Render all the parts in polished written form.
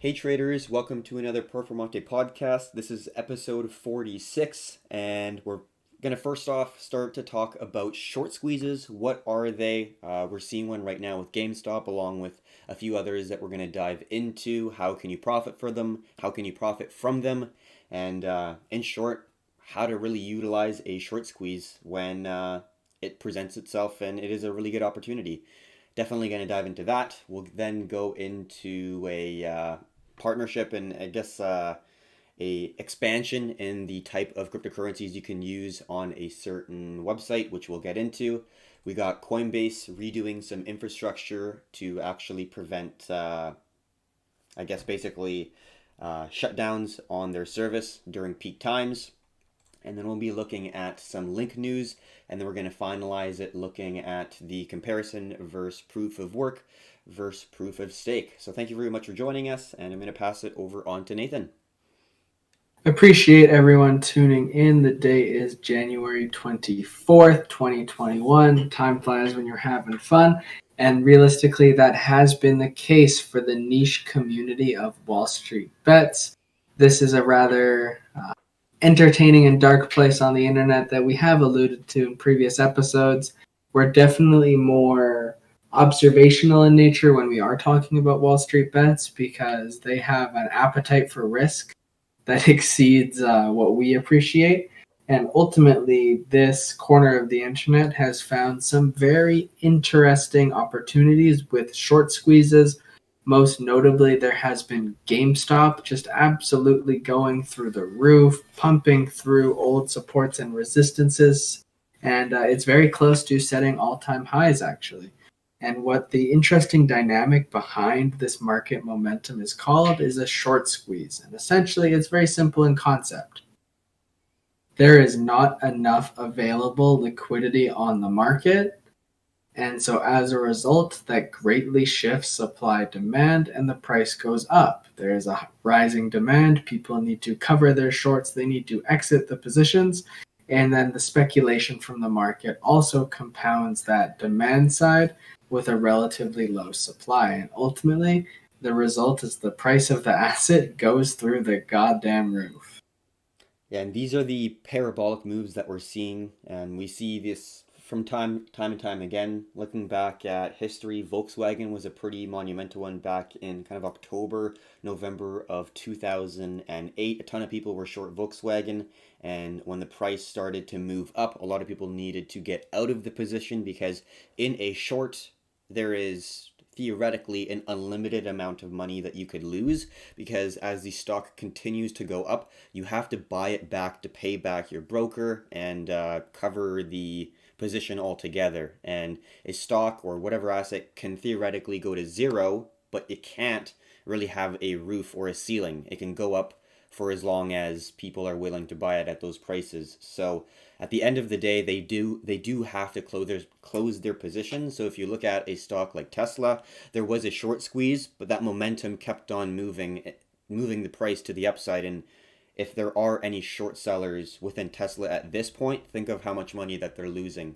Hey traders, welcome to another Performante podcast. This is episode 46, and we're going to first off start to talk about short squeezes. What are they? We're seeing one right now with GameStop, along with a few others that we're going to dive into. How can you profit for them? How can you profit from them? And in short, how to really utilize a short squeeze when it presents itself and it is a really good opportunity. Definitely going to dive into that. We'll then go into a partnership and I guess a expansion in the type of cryptocurrencies you can use on a certain website, which we'll get into. We got Coinbase redoing some infrastructure to actually prevent, I guess, basically shutdowns on their service during peak times. And then we'll be looking at some link news, and then we're going to finalize it looking at the comparison versus proof of work versus proof of stake. So thank you very much for joining us, and I'm going to pass it over on to Nathan. Appreciate everyone tuning in. The day is January 24th, 2021. Time flies when you're having fun. And realistically, that has been the case for the niche community of Wall Street bets. This is a rather entertaining and dark place on the internet that we have alluded to in previous episodes. We're definitely more observational in nature when we are talking about Wall Street bets because they have an appetite for risk that exceeds what we appreciate. And ultimately, this corner of the internet has found some very interesting opportunities with short squeezes. Most notably, there has been GameStop just absolutely going through the roof, pumping through old supports and resistances. And it's very close to setting all time highs, actually. And what the interesting dynamic behind this market momentum is called is a short squeeze. And essentially, it's very simple in concept. There is not enough available liquidity on the market. And so as a result, that greatly shifts supply demand and the price goes up. There is a rising demand. People need to cover their shorts. They need to exit the positions. And then the speculation from the market also compounds that demand side with a relatively low supply. And ultimately, the result is the price of the asset goes through the goddamn roof. Yeah, and these are the parabolic moves that we're seeing, and we see this from time and time again. Looking back at history, Volkswagen was a pretty monumental one back in kind of October, November of 2008. A ton of people were short Volkswagen, and when the price started to move up, a lot of people needed to get out of the position because in a short, there is theoretically an unlimited amount of money that you could lose because as the stock continues to go up, you have to buy it back to pay back your broker and cover the position altogether. And a stock or whatever asset can theoretically go to zero, but it can't really have a roof or a ceiling. It can go up for as long as people are willing to buy it at those prices. So at the end of the day, they do have to close their position. So if you look at a stock like Tesla, there was a short squeeze, but that momentum kept on moving the price to the upside. And if there are any short sellers within Tesla at this point, think of how much money that they're losing.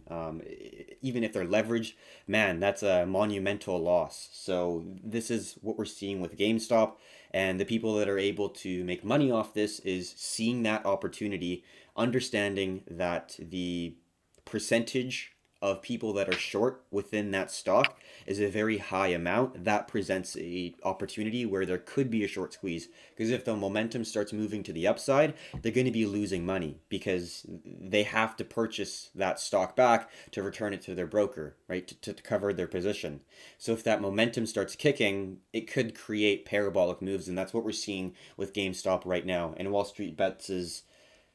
Even if they're leveraged, man, that's a monumental loss. So this is what we're seeing with GameStop, and the people that are able to make money off this is seeing that opportunity, understanding that the percentage of people that are short within that stock is a very high amount. That presents a opportunity where there could be a short squeeze, because if the momentum starts moving to the upside, they're going to be losing money because they have to purchase that stock back to return it to their broker, right, to cover their position. So if that momentum starts kicking, it could create parabolic moves, and that's what we're seeing with GameStop right now. And Wall Street Bets is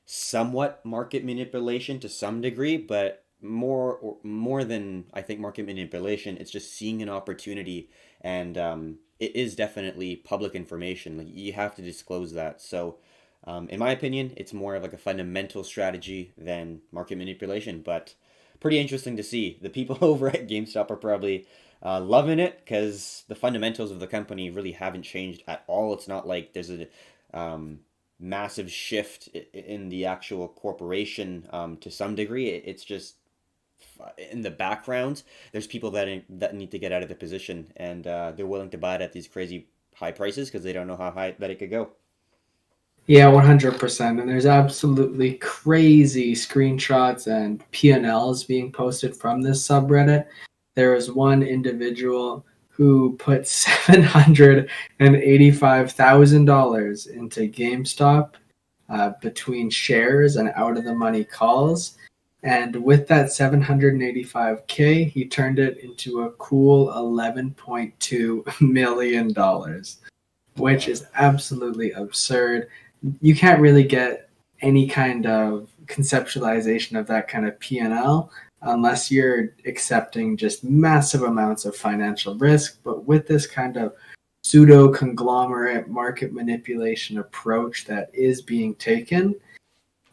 somewhat market manipulation to some degree, but more than I think market manipulation, it's just seeing an opportunity, and it is definitely public information. Like you have to disclose that. So, in my opinion, it's more of like a fundamental strategy than market manipulation. But pretty interesting to see. The people over at GameStop are probably loving it because the fundamentals of the company really haven't changed at all. It's not like there's a massive shift in the actual corporation to some degree. It's just in the background, there's people that need to get out of the position, and they're willing to buy it at these crazy high prices because they don't know how high that it could go. Yeah, 100%. And there's absolutely crazy screenshots and P&Ls being posted from this subreddit. There was one individual who put $785,000 into GameStop between shares and out of the money calls. And with that 785K, he turned it into a cool $11.2 million, which Wow. is absolutely absurd. You can't really get any kind of conceptualization of that kind of P&L unless you're accepting just massive amounts of financial risk. But with this kind of pseudo conglomerate market manipulation approach that is being taken,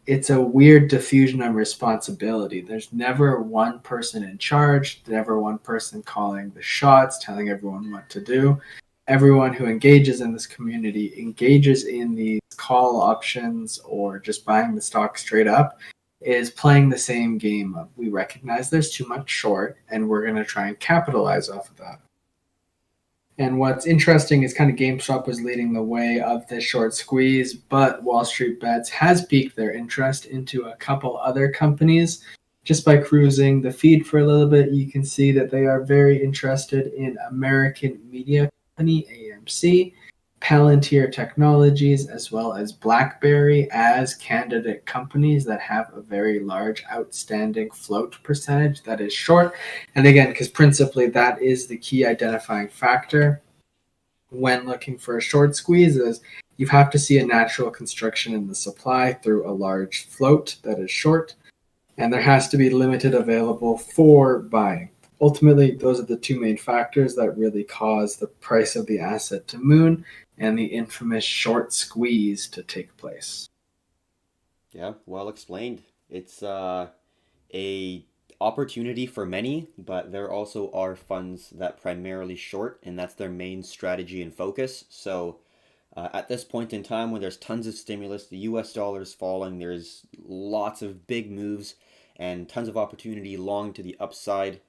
it's a weird diffusion of responsibility. There's never one person in charge, never one person calling the shots, telling everyone what to do. Everyone who engages in this community engages in these call options or just buying the stock straight up is playing the same game of we recognize there's too much short and we're going to try and capitalize off of that. And what's interesting is kind of GameStop was leading the way of this short squeeze, but Wall Street Bets has piqued their interest into a couple other companies. Just by cruising the feed for a little bit, you can see that they are very interested in American media company AMC, Palantir Technologies, as well as BlackBerry as candidate companies that have a very large outstanding float percentage that is short. And again, because principally that is the key identifying factor when looking for a short squeeze is you have to see a natural constriction in the supply through a large float that is short, and there has to be limited available for buying. Ultimately, those are the two main factors that really cause the price of the asset to moon and the infamous short squeeze to take place. Yeah, well explained. It's a opportunity for many, but there also are funds that primarily short, and that's their main strategy and focus. So at this point in time, when there's tons of stimulus, the U.S. dollar is falling, there's lots of big moves and tons of opportunity long to the upside.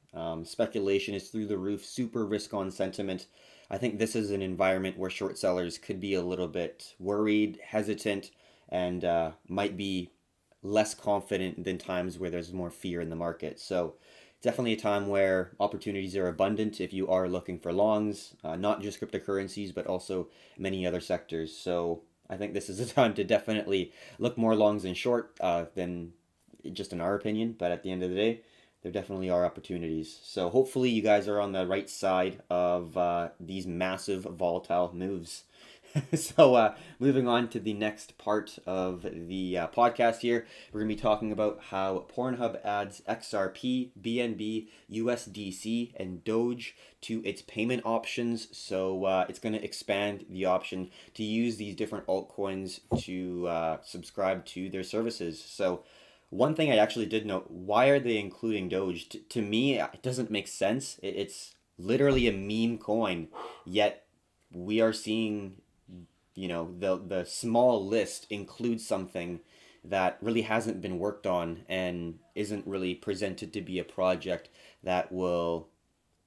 Speculation is through the roof, super risk on sentiment. I think this is an environment where short sellers could be a little bit worried, hesitant, and might be less confident than times where there's more fear in the market. So definitely a time where opportunities are abundant if you are looking for longs, not just cryptocurrencies, but also many other sectors. So I think this is a time to definitely look more longs and short than just in our opinion. But at the end of the day, there definitely are opportunities. So hopefully you guys are on the right side of these massive volatile moves. So, moving on to the next part of the podcast here, we're going to be talking about how Pornhub adds XRP, BNB, USDC, and Doge to its payment options. So, it's going to expand the option to use these different altcoins to subscribe to their services. So, one thing I actually did note, why are they including Doge? To me, it doesn't make sense. It's literally a meme coin, yet we are seeing the small list includes something that really hasn't been worked on and isn't really presented to be a project that will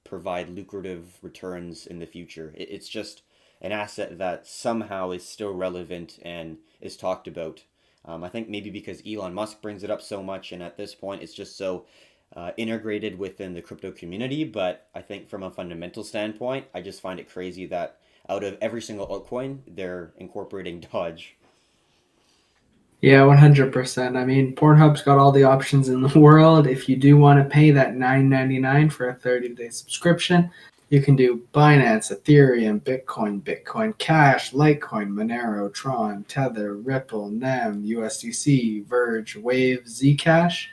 provide lucrative returns in the future. It's just an asset that somehow is still relevant and is talked about. I think maybe because Elon Musk brings it up so much, and at this point it's just so integrated within the crypto community. But I think from a fundamental standpoint, I just find it crazy that out of every single altcoin, they're incorporating Dodge. Yeah, 100%. I mean, Pornhub's got all the options in the world. If you do want to pay that $9.99 for a 30-day subscription, you can do Binance, Ethereum, Bitcoin, Bitcoin Cash, Litecoin, Monero, Tron, Tether, Ripple, NEM, USDC, Verge, Wave, Zcash,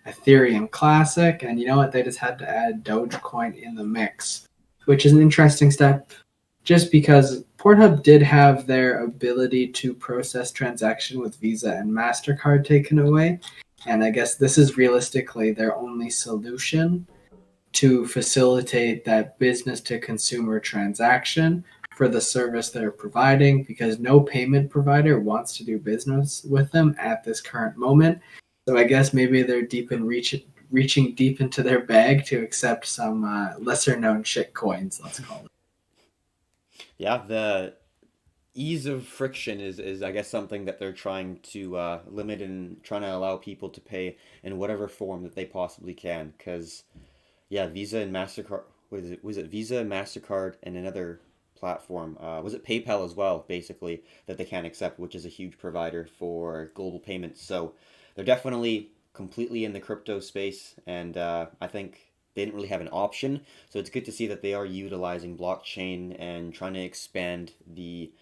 Ethereum Classic, and you know what? They just had to add Dogecoin in the mix, which is an interesting step just because Pornhub did have their ability to process transaction with Visa and MasterCard taken away. And I guess this is realistically their only solution to facilitate that business to consumer transaction for the service they're providing because no payment provider wants to do business with them at this current moment. So I guess maybe they're reaching deep into their bag to accept some lesser known shit coins, let's call it. Yeah, the ease of friction is I guess something that they're trying to limit and trying to allow people to pay in whatever form that they possibly can. Because yeah, Visa and Mastercard. What is it? Was it Visa, Mastercard, and another platform? Was it PayPal as well? Basically, that they can't accept, which is a huge provider for global payments. So they're definitely completely in the crypto space, and I think they didn't really have an option. So it's good to see that they are utilizing blockchain and trying to expand the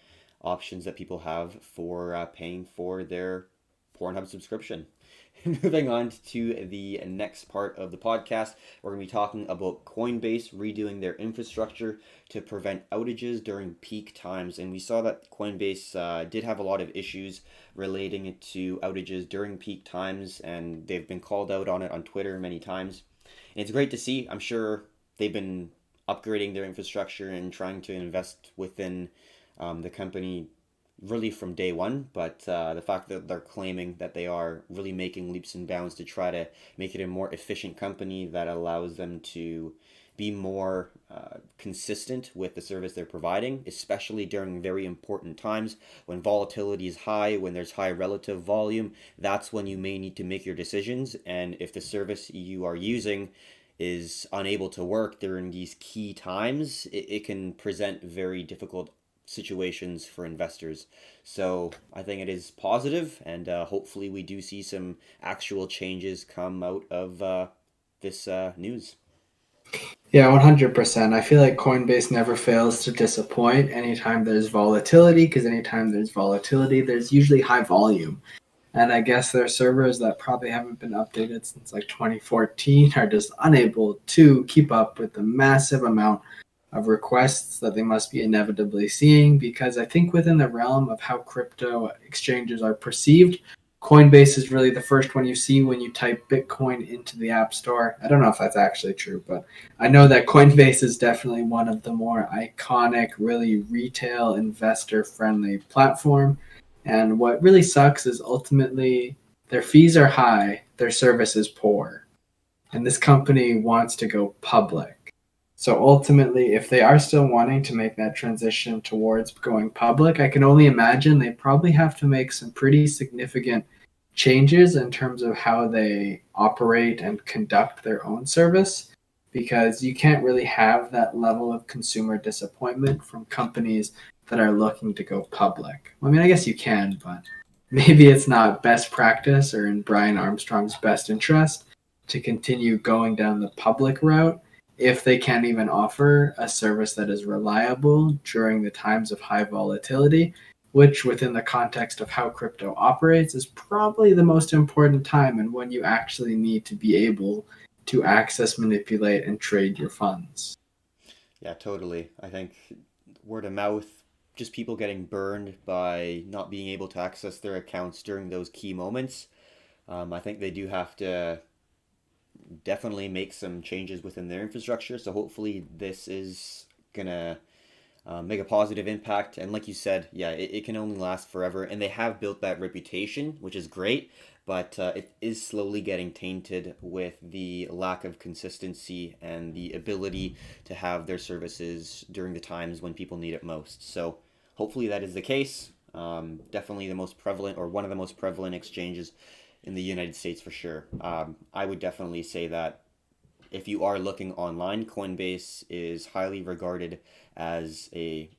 options that people have for paying for their Pornhub subscription. Moving on to the next part of the podcast, we're going to be talking about Coinbase redoing their infrastructure to prevent outages during peak times. And we saw that Coinbase did have a lot of issues relating to outages during peak times, and they've been called out on it on Twitter many times. And it's great to see. I'm sure they've been upgrading their infrastructure and trying to invest within the company really from day one, but the fact that they're claiming that they are really making leaps and bounds to try to make it a more efficient company that allows them to be more consistent with the service they're providing, especially during very important times when volatility is high, when there's high relative volume. That's when you may need to make your decisions. And if the service you are using is unable to work during these key times, it can present very difficult situations for investors. So I think it is positive, and hopefully we do see some actual changes come out of this news. Yeah, 100%. I feel like Coinbase never fails to disappoint anytime there's volatility, because anytime there's volatility, there's usually high volume. And I guess their servers that probably haven't been updated since like 2014 are just unable to keep up with the massive amount of requests that they must be inevitably seeing, because I think within the realm of how crypto exchanges are perceived, Coinbase is really the first one you see when you type Bitcoin into the App Store. I don't know if that's actually true, but I know that Coinbase is definitely one of the more iconic, really retail investor friendly platform. And what really sucks is ultimately their fees are high, their service is poor, and this company wants to go public. So ultimately, if they are still wanting to make that transition towards going public, I can only imagine they probably have to make some pretty significant changes in terms of how they operate and conduct their own service, because you can't really have that level of consumer disappointment from companies that are looking to go public. I mean, I guess you can, but maybe it's not best practice or in Brian Armstrong's best interest to continue going down the public route if they can't even offer a service that is reliable during the times of high volatility, which within the context of how crypto operates is probably the most important time and when you actually need to be able to access, manipulate, and trade your funds. Yeah, totally. I think word of mouth, just people getting burned by not being able to access their accounts during those key moments. I think they do have to definitely make some changes within their infrastructure. So hopefully this is gonna make a positive impact. And like you said, yeah, it can only last forever. And they have built that reputation, which is great, but it is slowly getting tainted with the lack of consistency and the ability to have their services during the times when people need it most. So hopefully that is the case. Definitely the most prevalent or one of the most prevalent exchanges in the United States for sure. I would definitely say that if you are looking online, Coinbase is highly regarded as a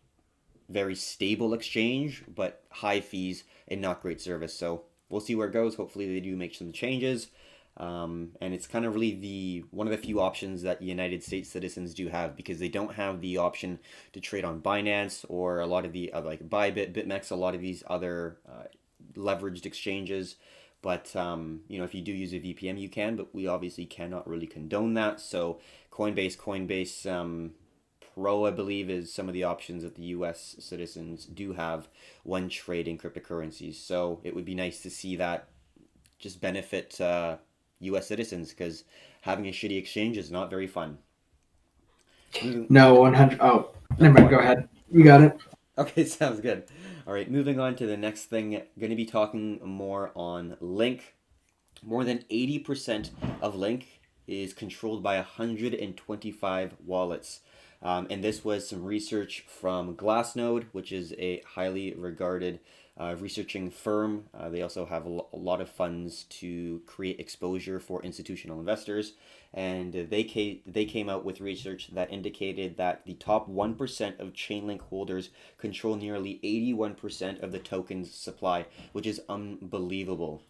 very stable exchange, but high fees and not great service. So we'll see where it goes. Hopefully, they do make some changes. And it's kind of really the one of the few options that United States citizens do have, because they don't have the option to trade on Binance or a lot of the like Bybit, BitMEX, a lot of these other leveraged exchanges. But if you do use a VPN, you can. But we obviously cannot really condone that. So Coinbase Pro, I believe, is some of the options that the U.S. citizens do have when trading cryptocurrencies. So it would be nice to see that just benefit U.S. citizens, because having a shitty exchange is not very fun. Moving, No, 100. Oh, no, never go mind. on. Go ahead. You got it. Okay, sounds good. All right, moving on to the next thing. Going to be talking more on Link. More than 80% of Link is controlled by 125 wallets. And this was some research from Glassnode, which is a highly regarded researching firm. They also have a lot of funds to create exposure for institutional investors. And they came out with research that indicated that the top 1% of Chainlink holders control nearly 81% of the token's supply, which is unbelievable.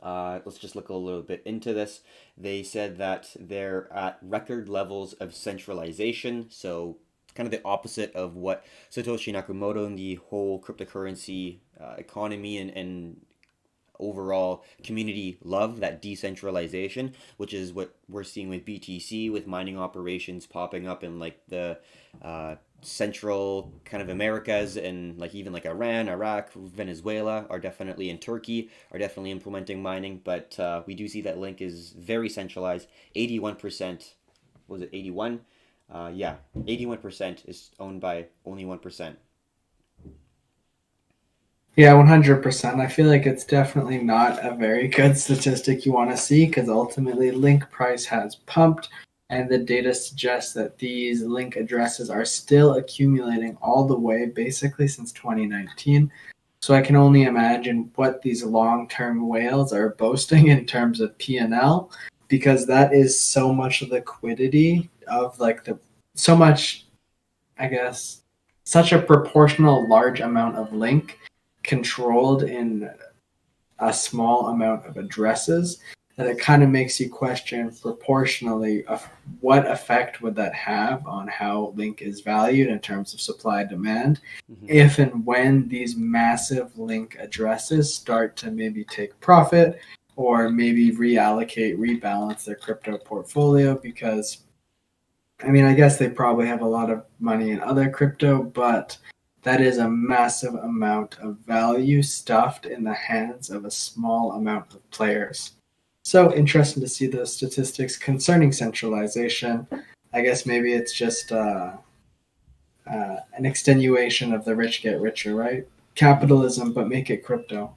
Let's just look a little bit into this. They said that they're at record levels of centralization, so kind of the opposite of what Satoshi Nakamoto and the whole cryptocurrency economy and overall community love, that decentralization, which is what we're seeing with BTC, with mining operations popping up in like the central kind of Americas, and like even like Iran, Iraq, Venezuela are definitely, in Turkey are definitely implementing mining. But we do see that Link is very centralized. 81%, was it 81? Yeah, 81% is owned by only 1%. Yeah, 100%. I feel like it's definitely not a very good statistic you want to see because ultimately link price has pumped and the data suggests that these link addresses are still accumulating all the way basically since 2019. So I can only imagine what these long-term whales are boasting in terms of P&L because that is so much liquidity of like the so much, I guess, such a proportional large amount of link controlled in a small amount of addresses that it kind of makes you question proportionally of what effect would that have on how link is valued in terms of supply demand Mm-hmm. if and when these massive link addresses start to maybe take profit or maybe reallocate rebalance their crypto portfolio because I mean, I guess they probably have a lot of money in other crypto, but that is a massive amount of value stuffed in the hands of a small amount of players. So interesting to see those statistics concerning centralization. I guess maybe it's just an extenuation of the rich get richer, right? Capitalism, but make it crypto.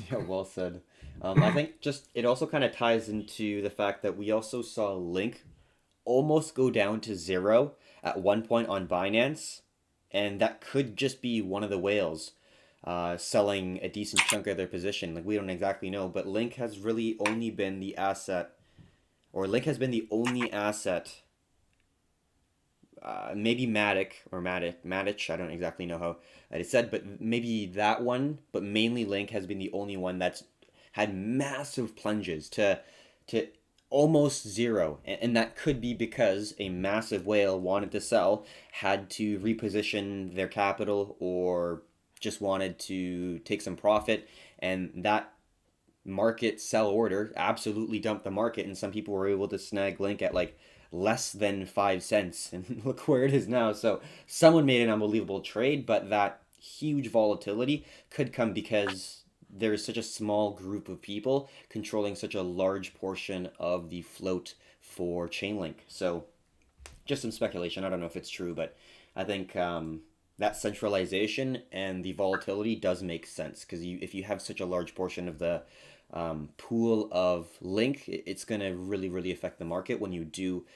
Yeah, well said. I think just it also kind of ties into the fact that we also saw Link almost go down to zero at one point on Binance, and that could just be one of the whales selling a decent chunk of their position. Like we don't exactly know, but Link has really only been the asset, or Link has been the only asset. Maybe Matic or Matic. I don't exactly know how it is said, but maybe that one. But mainly Link has been the only one that's had massive plunges to almost zero, and that could be because a massive whale wanted to sell, had to reposition their capital, or just wanted to take some profit, and that market sell order absolutely dumped the market, and some people were able to snag Link at like less than 5 cents, and look where it is now. So someone made an unbelievable trade, but that huge volatility could come because there is such a small group of people controlling such a large portion of the float for Chainlink. So just some speculation. I don't know if it's true, but I think that centralization and the volatility does make sense because if you have such a large portion of the pool of Link, it's going to really, really affect the market when you do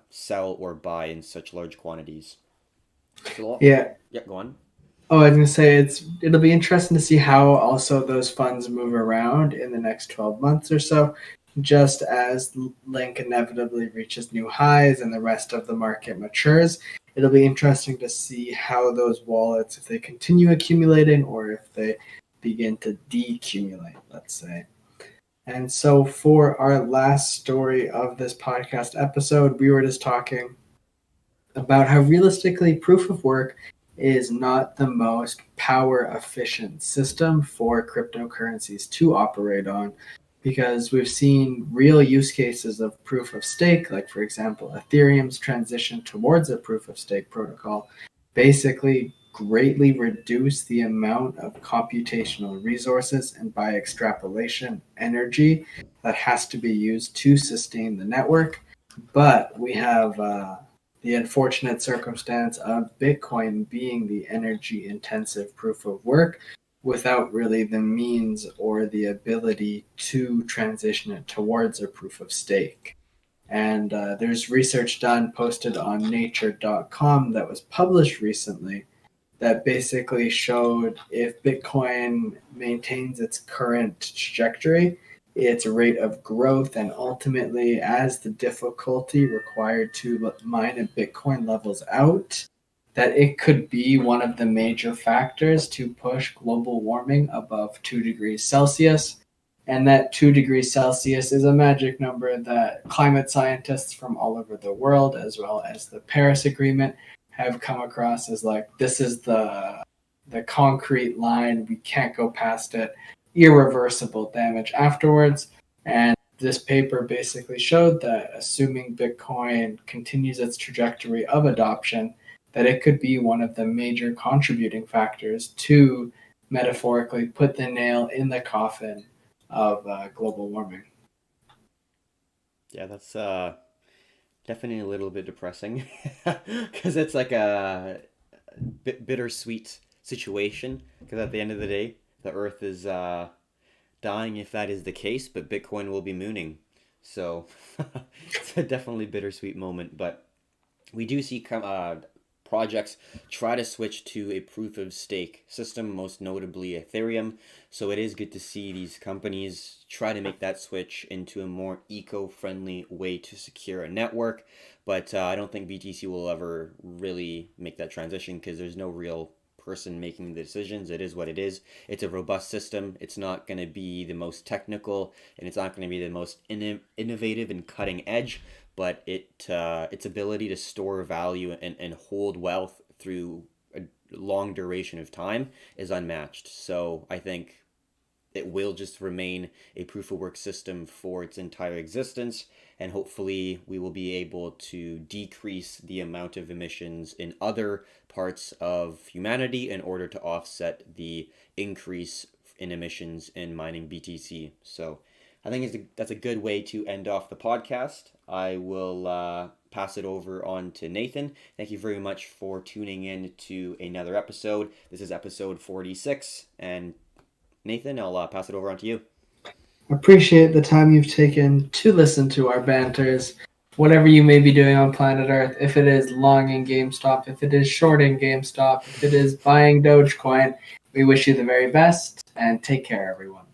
sell or buy in such large quantities. So, Yeah. yeah, go on. Oh, I was gonna say it'll be interesting to see how also those funds move around in the next 12 months or so, just as Link inevitably reaches new highs and the rest of the market matures. It'll be interesting to see how those wallets, if they continue accumulating or if they begin to decumulate, let's say. And so for our last story of this podcast episode, we were just talking about how realistically proof of work is not the most power efficient system for cryptocurrencies to operate on because we've seen real use cases of proof of stake, like for example, Ethereum's transition towards a proof of stake protocol, basically greatly reduce the amount of computational resources and by extrapolation energy that has to be used to sustain the network. But we have the unfortunate circumstance of Bitcoin being the energy intensive proof of work without really the means or the ability to transition it towards a proof of stake. And there's research done posted on nature.com that was published recently that basically showed if Bitcoin maintains its current trajectory, its rate of growth, and ultimately as the difficulty required to mine a Bitcoin levels out, that it could be one of the major factors to push global warming above 2 degrees Celsius. And that 2 degrees Celsius is a magic number that climate scientists from all over the world, as well as the Paris Agreement, have come across as like, this is the concrete line. We can't go past it. Irreversible damage afterwards. And this paper basically showed that assuming Bitcoin continues its trajectory of adoption, that it could be one of the major contributing factors to metaphorically put the nail in the coffin of global warming. Yeah, that's definitely a little bit depressing because it's like a bittersweet situation. Because at the end of the day, the Earth is dying if that is the case, but Bitcoin will be mooning. So it's a definitely bittersweet moment. But we do see projects try to switch to a proof of stake system, most notably Ethereum. So it is good to see these companies try to make that switch into a more eco-friendly way to secure a network. But I don't think BTC will ever really make that transition because there's no real person making the decisions. It is what it is. It's a robust system. It's not going to be the most technical, and it's not going to be the most innovative and cutting edge, but its ability to store value and hold wealth through a long duration of time is unmatched. So I think it will just remain a proof of work system for its entire existence, and hopefully we will be able to decrease the amount of emissions in other parts of humanity in order to offset the increase in emissions in mining BTC. So I think that's a good way to end off the podcast. I will pass it over on to Nathan. Thank you very much for tuning in to another episode. This is episode 46, and Nathan, I'll pass it over on to you. Appreciate the time you've taken to listen to our banters. Whatever you may be doing on planet Earth, if it is longing GameStop, if it is shorting GameStop, if it is buying Dogecoin, we wish you the very best and take care, everyone.